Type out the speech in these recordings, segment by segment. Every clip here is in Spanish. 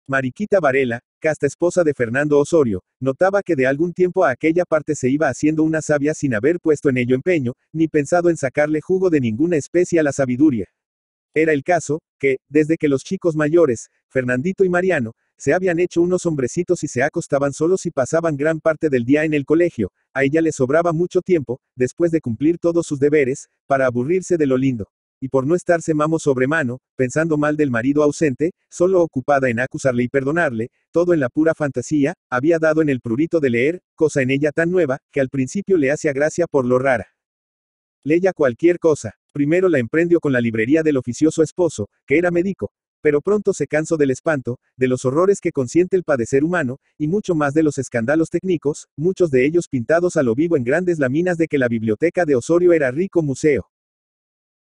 Mariquita Varela, casta esposa de Fernando Osorio, notaba que de algún tiempo a aquella parte se iba haciendo una sabia sin haber puesto en ello empeño, ni pensado en sacarle jugo de ninguna especie a la sabiduría. Era el caso, que, desde que los chicos mayores, Fernandito y Mariano, se habían hecho unos hombrecitos y se acostaban solos y pasaban gran parte del día en el colegio, a ella le sobraba mucho tiempo, después de cumplir todos sus deberes, para aburrirse de lo lindo. Y por no estarse mamo sobre mano, pensando mal del marido ausente, solo ocupada en acusarle y perdonarle, todo en la pura fantasía, había dado en el prurito de leer, cosa en ella tan nueva, que al principio le hacía gracia por lo rara. Leía cualquier cosa. Primero la emprendió con la librería del oficioso esposo, que era médico. Pero pronto se cansó del espanto, de los horrores que consiente el padecer humano, y mucho más de los escándalos técnicos, muchos de ellos pintados a lo vivo en grandes láminas de que la biblioteca de Osorio era rico museo.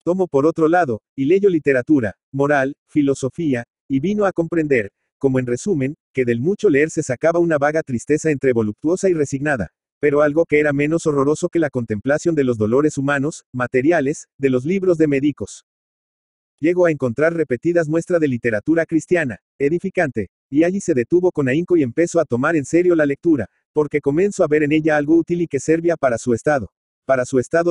Tomó por otro lado, y leyó literatura, moral, filosofía, y vino a comprender, como en resumen, que del mucho leer se sacaba una vaga tristeza entre voluptuosa y resignada, pero algo que era menos horroroso que la contemplación de los dolores humanos, materiales, de los libros de médicos. Llegó a encontrar repetidas muestras de literatura cristiana, edificante, y allí se detuvo con ahínco y empezó a tomar en serio la lectura, porque comenzó a ver en ella algo útil y que servía para su estado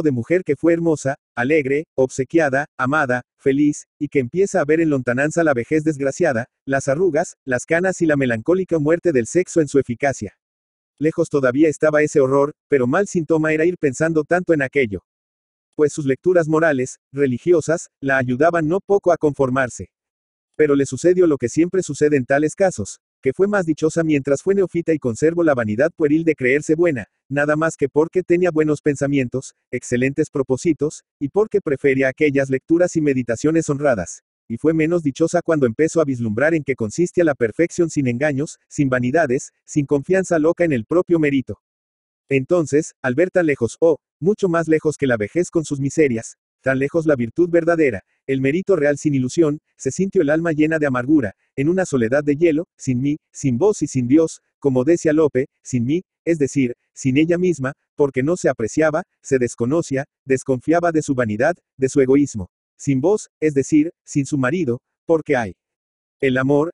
de mujer que fue hermosa, alegre, obsequiada, amada, feliz, y que empieza a ver en lontananza la vejez desgraciada, las arrugas, las canas y la melancólica muerte del sexo en su eficacia. Lejos todavía estaba ese horror, pero mal síntoma era ir pensando tanto en aquello. Pues sus lecturas morales, religiosas, la ayudaban no poco a conformarse. Pero le sucedió lo que siempre sucede en tales casos, que fue más dichosa mientras fue neófita y conservó la vanidad pueril de creerse buena, nada más que porque tenía buenos pensamientos, excelentes propósitos, y porque prefería aquellas lecturas y meditaciones honradas. Y fue menos dichosa cuando empezó a vislumbrar en qué consistía la perfección sin engaños, sin vanidades, sin confianza loca en el propio mérito. Entonces, al ver tan lejos, mucho más lejos que la vejez con sus miserias, tan lejos la virtud verdadera, el mérito real sin ilusión, se sintió el alma llena de amargura, en una soledad de hielo, sin mí, sin vos y sin Dios, como decía Lope, sin mí, es decir, sin ella misma, porque no se apreciaba, se desconocía, desconfiaba de su vanidad, de su egoísmo. Sin vos, es decir, sin su marido, porque hay. El amor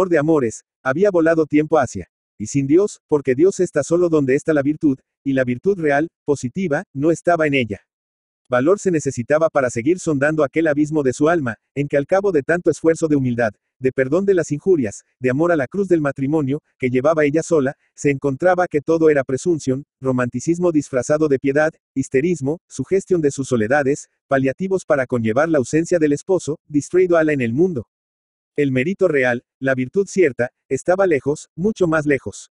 de amores, había volado tiempo hacia. Y sin Dios, porque Dios está solo donde está la virtud, y la virtud real, positiva, no estaba en ella. Valor se necesitaba para seguir sondando aquel abismo de su alma, en que al cabo de tanto esfuerzo de humildad, de perdón de las injurias, de amor a la cruz del matrimonio, que llevaba ella sola, se encontraba que todo era presunción, romanticismo disfrazado de piedad, histerismo, sugestión de sus soledades, paliativos para conllevar la ausencia del esposo, distraído ala en el mundo. El mérito real, la virtud cierta, estaba lejos, mucho más lejos.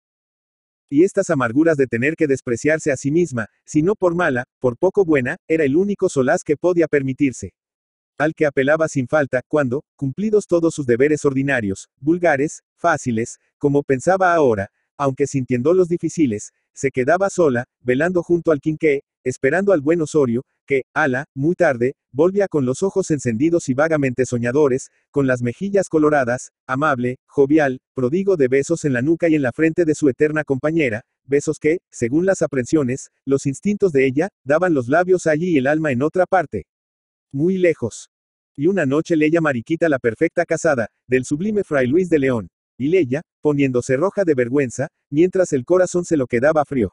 Y estas amarguras de tener que despreciarse a sí misma, si no por mala, por poco buena, era el único solaz que podía permitirse. Al que apelaba sin falta, cuando, cumplidos todos sus deberes ordinarios, vulgares, fáciles, como pensaba ahora, aunque sintiéndolos difíciles, se quedaba sola, velando junto al quinqué, esperando al buen Osorio, que, muy tarde, volvía con los ojos encendidos y vagamente soñadores, con las mejillas coloradas, amable, jovial, prodigo de besos en la nuca y en la frente de su eterna compañera, besos que, según las aprensiones, los instintos de ella, daban los labios allí y el alma en otra parte. Muy lejos. Y una noche leía Mariquita la perfecta casada, del sublime Fray Luis de León. Y leía, poniéndose roja de vergüenza, mientras el corazón se lo quedaba frío.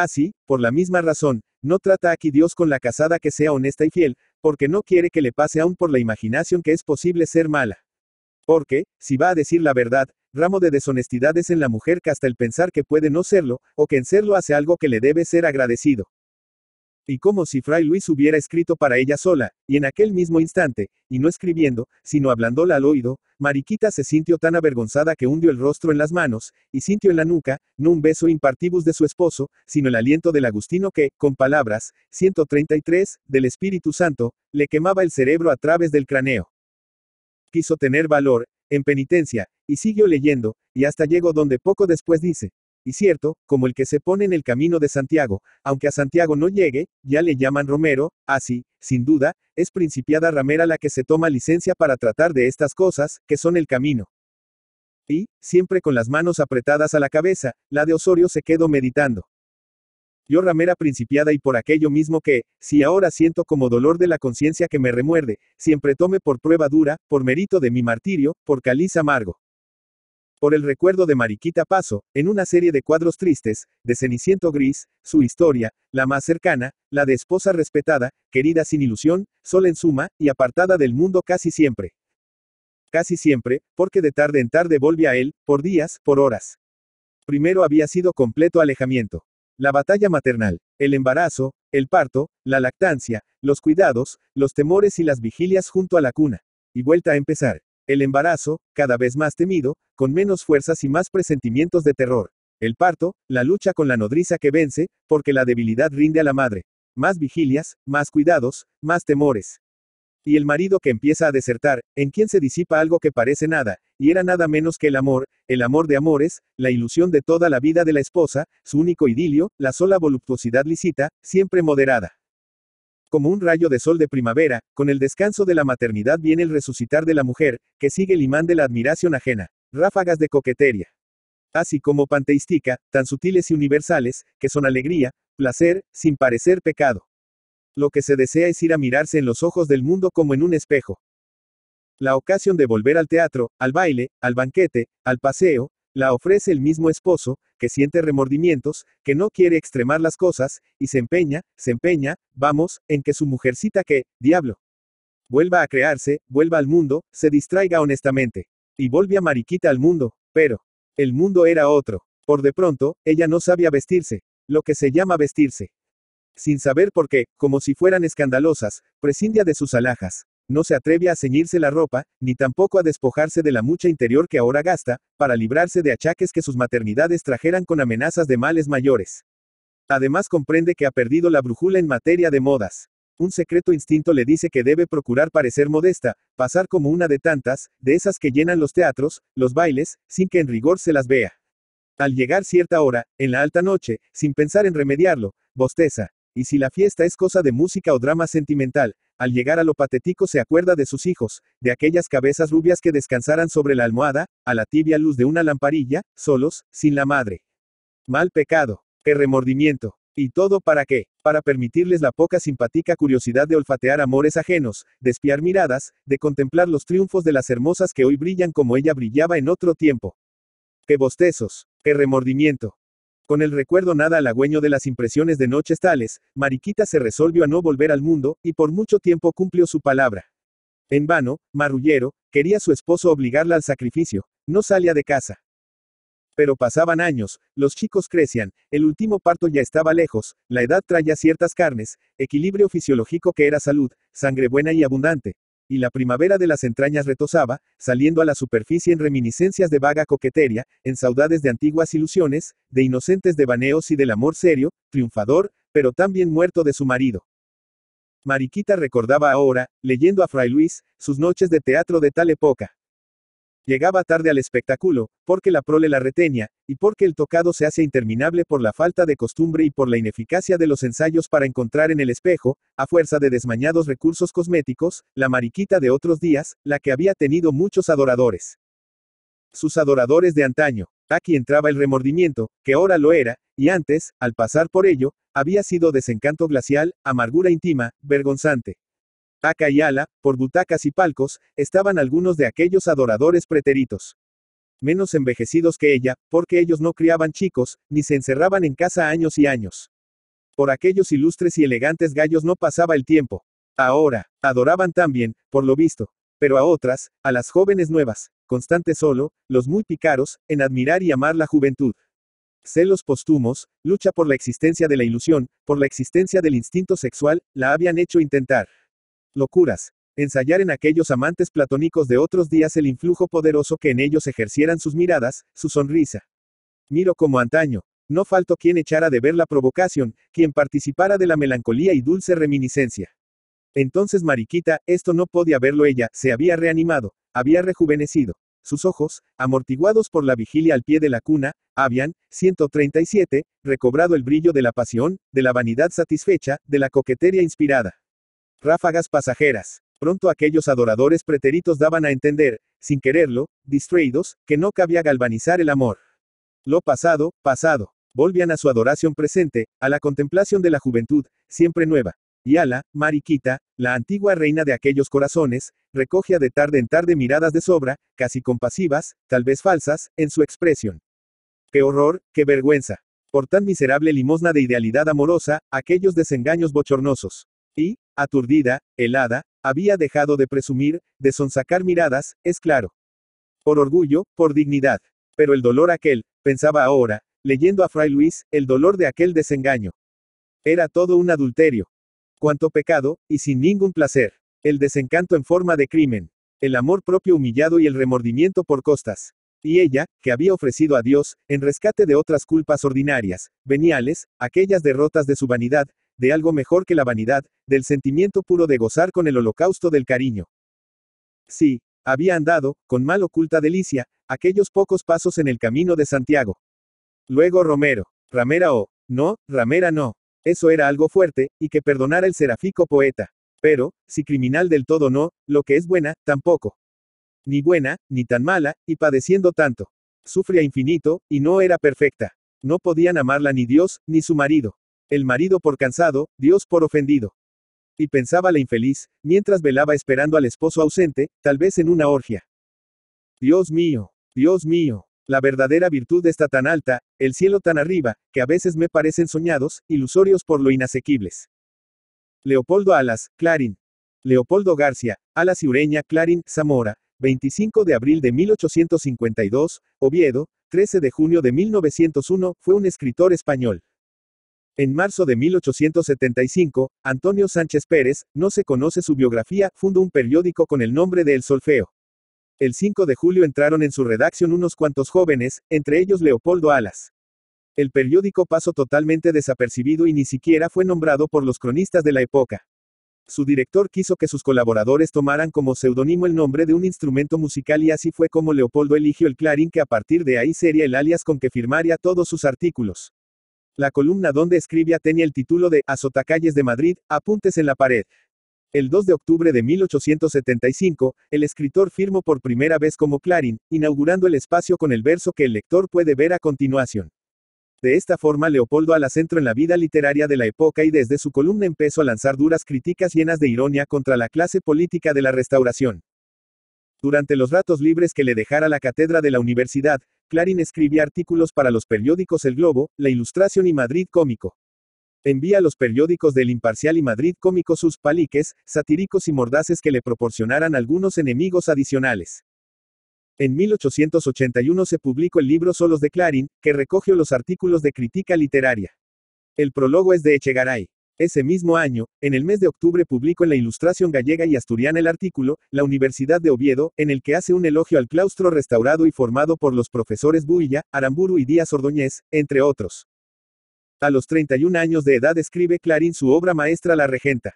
Sí, por la misma razón, no trata aquí Dios con la casada que sea honesta y fiel, porque no quiere que le pase aún por la imaginación que es posible ser mala. Porque, si va a decir la verdad, ramo de deshonestidades en la mujer que hasta el pensar que puede no serlo, o que en serlo hace algo que le debe ser agradecido. Y como si Fray Luis hubiera escrito para ella sola, y en aquel mismo instante, y no escribiendo, sino hablándola al oído, Mariquita se sintió tan avergonzada que hundió el rostro en las manos, y sintió en la nuca, no un beso impartibus de su esposo, sino el aliento del agustino que, con palabras, 133, del Espíritu Santo, le quemaba el cerebro a través del cráneo. Quiso tener valor, en penitencia, y siguió leyendo, y hasta llegó donde poco después dice. Y cierto, como el que se pone en el camino de Santiago, aunque a Santiago no llegue, ya le llaman Romero, así, sin duda, es principiada ramera la que se toma licencia para tratar de estas cosas, que son el camino. Y, siempre con las manos apretadas a la cabeza, la de Osorio se quedó meditando. Yo ramera principiada y por aquello mismo que, si ahora siento como dolor de la conciencia que me remuerde, siempre tome por prueba dura, por mérito de mi martirio, por cáliz amargo. Por el recuerdo de Mariquita Paso, en una serie de cuadros tristes, de Ceniciento Gris, su historia, la más cercana, la de esposa respetada, querida sin ilusión, sola en suma, y apartada del mundo casi siempre. Casi siempre, porque de tarde en tarde volvía a él, por días, por horas. Primero había sido completo alejamiento. La batalla maternal, el embarazo, el parto, la lactancia, los cuidados, los temores y las vigilias junto a la cuna. Y vuelta a empezar. El embarazo, cada vez más temido, con menos fuerzas y más presentimientos de terror. El parto, la lucha con la nodriza que vence, porque la debilidad rinde a la madre. Más vigilias, más cuidados, más temores. Y el marido que empieza a desertar, en quien se disipa algo que parece nada, y era nada menos que el amor de amores, la ilusión de toda la vida de la esposa, su único idilio, la sola voluptuosidad lícita, siempre moderada. Como un rayo de sol de primavera, con el descanso de la maternidad viene el resucitar de la mujer, que sigue el imán de la admiración ajena. Ráfagas de coquetería. Así como panteística, tan sutiles y universales, que son alegría, placer, sin parecer pecado. Lo que se desea es ir a mirarse en los ojos del mundo como en un espejo. La ocasión de volver al teatro, al baile, al banquete, al paseo, la ofrece el mismo esposo, que siente remordimientos, que no quiere extremar las cosas, y se empeña, vamos, en que su mujercita que, diablo, vuelva a crearse, vuelva al mundo, se distraiga honestamente. Y volvía Mariquita al mundo, pero el mundo era otro. Por de pronto, ella no sabía vestirse, lo que se llama vestirse. Sin saber por qué, como si fueran escandalosas, prescindia de sus alhajas. No se atreve a ceñirse la ropa, ni tampoco a despojarse de la mucha interior que ahora gasta, para librarse de achaques que sus maternidades trajeran con amenazas de males mayores. Además comprende que ha perdido la brújula en materia de modas. Un secreto instinto le dice que debe procurar parecer modesta, pasar como una de tantas, de esas que llenan los teatros, los bailes, sin que en rigor se las vea. Al llegar cierta hora, en la alta noche, sin pensar en remediarlo, bosteza. Y si la fiesta es cosa de música o drama sentimental, al llegar a lo patético se acuerda de sus hijos, de aquellas cabezas rubias que descansaran sobre la almohada, a la tibia luz de una lamparilla, solos, sin la madre. Mal pecado. ¡Qué remordimiento! ¿Y todo para qué? Para permitirles la poca simpática curiosidad de olfatear amores ajenos, de espiar miradas, de contemplar los triunfos de las hermosas que hoy brillan como ella brillaba en otro tiempo. ¡Qué bostezos! ¡Qué remordimiento! Con el recuerdo nada halagüeño de las impresiones de noches tales, Mariquita se resolvió a no volver al mundo, y por mucho tiempo cumplió su palabra. En vano, marrullero, quería su esposo obligarla al sacrificio, no salía de casa. Pero pasaban años, los chicos crecían, el último parto ya estaba lejos, la edad traía ciertas carnes, equilibrio fisiológico que era salud, sangre buena y abundante. Y la primavera de las entrañas retozaba, saliendo a la superficie en reminiscencias de vaga coquetería, en saudades de antiguas ilusiones, de inocentes devaneos y del amor serio, triunfador, pero también muerto de su marido. Mariquita recordaba ahora, leyendo a Fray Luis, sus noches de teatro de tal época. Llegaba tarde al espectáculo, porque la prole la retenía, y porque el tocado se hace interminable por la falta de costumbre y por la ineficacia de los ensayos para encontrar en el espejo, a fuerza de desmañados recursos cosméticos, la Mariquita de otros días, la que había tenido muchos adoradores. Sus adoradores de antaño. Aquí entraba el remordimiento, que ahora lo era, y antes, al pasar por ello, había sido desencanto glacial, amargura íntima, vergonzante. Acá y ala, por butacas y palcos, estaban algunos de aquellos adoradores preteritos. Menos envejecidos que ella, porque ellos no criaban chicos, ni se encerraban en casa años y años. Por aquellos ilustres y elegantes gallos no pasaba el tiempo. Ahora, adoraban también, por lo visto. Pero a otras, a las jóvenes nuevas, constantes solo, los muy pícaros, en admirar y amar la juventud. Celos póstumos, lucha por la existencia de la ilusión, por la existencia del instinto sexual, la habían hecho intentar. Locuras. Ensayar en aquellos amantes platónicos de otros días el influjo poderoso que en ellos ejercieran sus miradas, su sonrisa. Miro como antaño. No faltó quien echara de ver la provocación, quien participara de la melancolía y dulce reminiscencia. Entonces Mariquita, esto no podía verlo ella, se había reanimado, había rejuvenecido. Sus ojos, amortiguados por la vigilia al pie de la cuna, habían, 137, recobrado el brillo de la pasión, de la vanidad satisfecha, de la coquetería inspirada. Ráfagas pasajeras. Pronto aquellos adoradores preteritos daban a entender, sin quererlo, distraídos, que no cabía galvanizar el amor. Lo pasado, pasado. Volvían a su adoración presente, a la contemplación de la juventud, siempre nueva. Y Ala, Mariquita, la antigua reina de aquellos corazones, recogía de tarde en tarde miradas de sobra, casi compasivas, tal vez falsas, en su expresión. ¡Qué horror, qué vergüenza! Por tan miserable limosna de idealidad amorosa, aquellos desengaños bochornosos. Y, aturdida, helada, había dejado de presumir, de sonsacar miradas, es claro. Por orgullo, por dignidad. Pero el dolor aquel, pensaba ahora, leyendo a Fray Luis, el dolor de aquel desengaño. Era todo un adulterio. Cuánto pecado, y sin ningún placer. El desencanto en forma de crimen. El amor propio humillado y el remordimiento por costas. Y ella, que había ofrecido a Dios, en rescate de otras culpas ordinarias, veniales, aquellas derrotas de su vanidad, de algo mejor que la vanidad, del sentimiento puro de gozar con el holocausto del cariño. Sí, había andado, con mal oculta delicia, aquellos pocos pasos en el camino de Santiago. Luego Romero. Ramera o, no, ramera no. Eso era algo fuerte, y que perdonara el serafíco poeta. Pero, si criminal del todo no, lo que es buena, tampoco. Ni buena, ni tan mala, y padeciendo tanto. Sufría infinito, y no era perfecta. No podían amarla ni Dios, ni su marido. El marido por cansado, Dios por ofendido. Y pensaba la infeliz, mientras velaba esperando al esposo ausente, tal vez en una orgia. Dios mío, la verdadera virtud está tan alta, el cielo tan arriba, que a veces me parecen soñados, ilusorios por lo inasequibles. Leopoldo Alas, Clarín. Leopoldo García, Alas y Ureña, Clarín, Zamora, 25 de abril de 1852, Oviedo, 13 de junio de 1901, fue un escritor español. En marzo de 1875, Antonio Sánchez Pérez, no se conoce su biografía, fundó un periódico con el nombre de El Solfeo. El 5 de julio entraron en su redacción unos cuantos jóvenes, entre ellos Leopoldo Alas. El periódico pasó totalmente desapercibido y ni siquiera fue nombrado por los cronistas de la época. Su director quiso que sus colaboradores tomaran como seudónimo el nombre de un instrumento musical y así fue como Leopoldo eligió el Clarín, que a partir de ahí sería el alias con que firmaría todos sus artículos. La columna donde escribía tenía el título de Azotacalles de Madrid, apuntes en la pared. El 2 de octubre de 1875, el escritor firmó por primera vez como Clarín, inaugurando el espacio con el verso que el lector puede ver a continuación. De esta forma Leopoldo Alas entró en la vida literaria de la época y desde su columna empezó a lanzar duras críticas llenas de ironía contra la clase política de la Restauración. Durante los ratos libres que le dejara la cátedra de la universidad, Clarín escribía artículos para los periódicos El Globo, La Ilustración y Madrid Cómico. Envía a los periódicos del Imparcial y Madrid Cómico sus paliques, satíricos y mordaces que le proporcionaran algunos enemigos adicionales. En 1881 se publicó el libro Solos de Clarín, que recogió los artículos de crítica literaria. El prólogo es de Echegaray. Ese mismo año, en el mes de octubre publicó en la Ilustración gallega y asturiana el artículo, La Universidad de Oviedo, en el que hace un elogio al claustro restaurado y formado por los profesores Builla, Aramburu y Díaz Ordóñez, entre otros. A los 31 años de edad escribe Clarín su obra maestra La Regenta.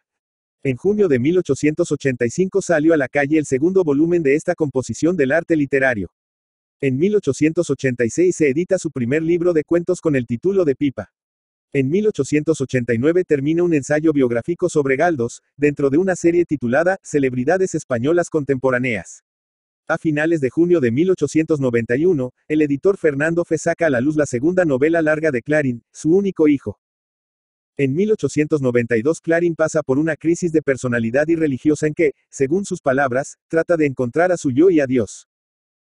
En junio de 1885 salió a la calle el segundo volumen de esta composición del arte literario. En 1886 se edita su primer libro de cuentos con el título de Pipa. En 1889 termina un ensayo biográfico sobre Galdós, dentro de una serie titulada Celebridades Españolas Contemporáneas. A finales de junio de 1891, el editor Fernando Fe saca a la luz la segunda novela larga de Clarín, Su único hijo. En 1892 Clarín pasa por una crisis de personalidad y religiosa en que, según sus palabras, trata de encontrar a su yo y a Dios.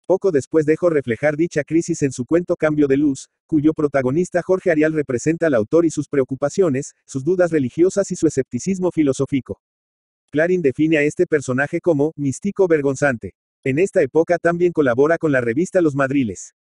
Poco después dejó reflejar dicha crisis en su cuento Cambio de Luz, cuyo protagonista Jorge Arial representa al autor y sus preocupaciones, sus dudas religiosas y su escepticismo filosófico. Clarín define a este personaje como místico vergonzante. En esta época también colabora con la revista Los Madriles.